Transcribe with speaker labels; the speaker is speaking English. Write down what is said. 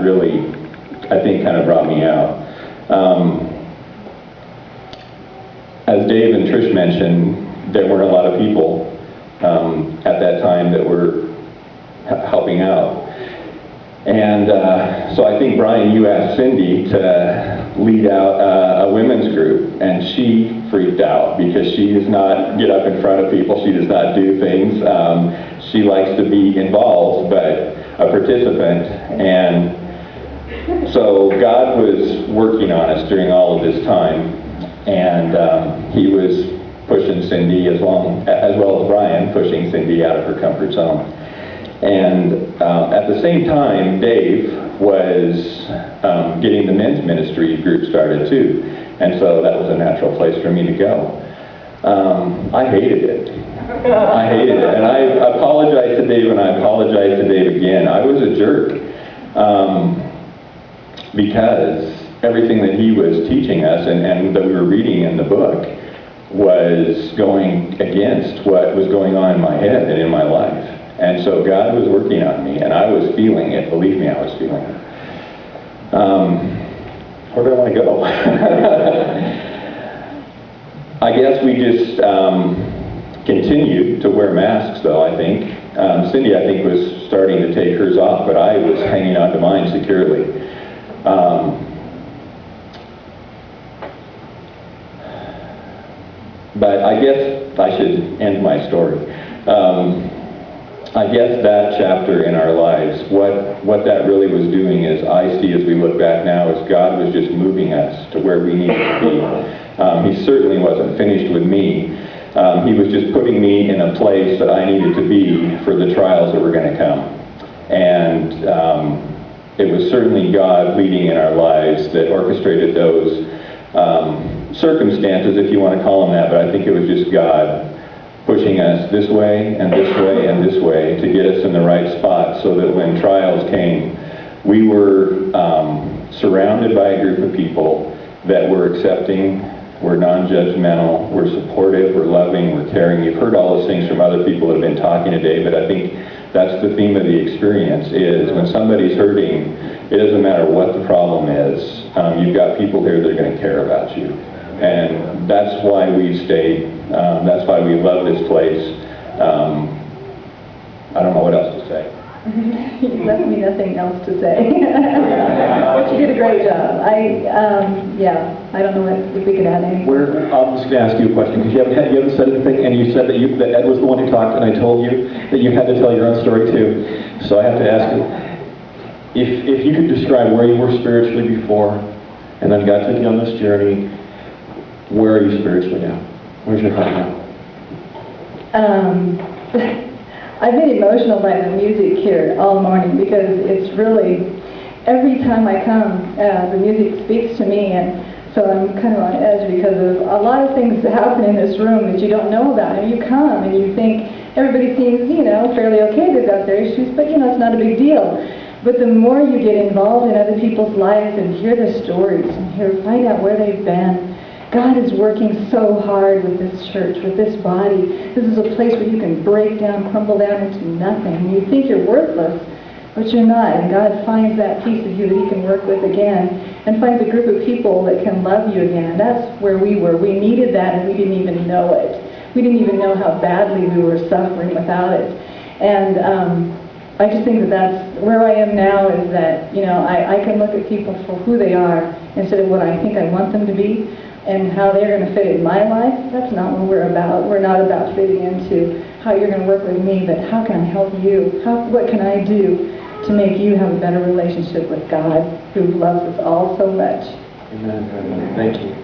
Speaker 1: that really, I think, kind of brought me out. As Dave and Trish mentioned, there weren't a lot of people at that time that were helping out. And so I think, Brian, you asked Cindy to lead out a women's group, and she freaked out because she does not get up in front of people, she does not do things. She likes to be involved, but a participant. And so God was working on us during all of this time, and He was pushing Cindy as well as Brian, pushing Cindy out of her comfort zone. And at the same time, Dave was getting the men's ministry group started too. And so that was a natural place for me to go. I hated it. I hated it. And I apologized to Dave, and I apologized to Dave again. I was a jerk because everything that he was teaching us and that we were reading in the book was going against what was going on in my head and in my life. And so God was working on me, and I was feeling it. Believe me, I was feeling it. Where do I want to go? I guess we just continued to wear masks, though, I think. Cindy, I think, was starting to take hers off, but I was hanging on to mine securely. But I guess I should end my story. I guess that chapter in our lives, what that really was doing is, I see as we look back now, is God was just moving us to where we needed to be. He certainly wasn't finished with me. He was just putting me in a place that I needed to be for the trials that were going to come. And it was certainly God leading in our lives that orchestrated those circumstances, if you want to call them that, but I think it was just God pushing us this way and this way and this way to get us in the right spot, so that when trials came, we were surrounded by a group of people that were accepting, were non-judgmental, were supportive, were loving, were caring. You've heard all those things from other people that have been talking today, but I think that's the theme of the experience, is when somebody's hurting, it doesn't matter what the problem is, you've got people here that are going to care about you. And that's why we stayed. That's why we love this place. I don't know what else to say.
Speaker 2: You left me nothing else to say. But you did a great job. I don't know if we could add anything.
Speaker 3: I'm just going to ask you a question, because you haven't said anything, and you said that Ed was the one who talked, and I told you that you had to tell your own story too. So I have to ask you, if you could describe where you were spiritually before, and then God took you on this journey, where are you spiritually now? Where's your heart now?
Speaker 2: I've been emotional by the music here all morning, because it's really, every time I come, the music speaks to me, and so I'm kind of on edge because of a lot of things that happen in this room that you don't know about. And you come and you think everybody seems, fairly okay, they've got their issues, but it's not a big deal. But the more you get involved in other people's lives and hear the stories and find out where they've been, God is working so hard with this church, with this body. This is a place where you can break down, crumble down into nothing. And you think you're worthless, but you're not. And God finds that piece of you that He can work with again, and finds a group of people that can love you again. And that's where we were. We needed that, and we didn't even know it. We didn't even know how badly we were suffering without it. And I just think that that's where I am now, is that, I can look at people for who they are instead of what I think I want them to be, and how they're going to fit in my life. That's not what we're about. We're not about fitting into how you're going to work with me, but how can I help you? What can I do to make you have a better relationship with God, who loves us all so much?
Speaker 3: Amen. Thank you.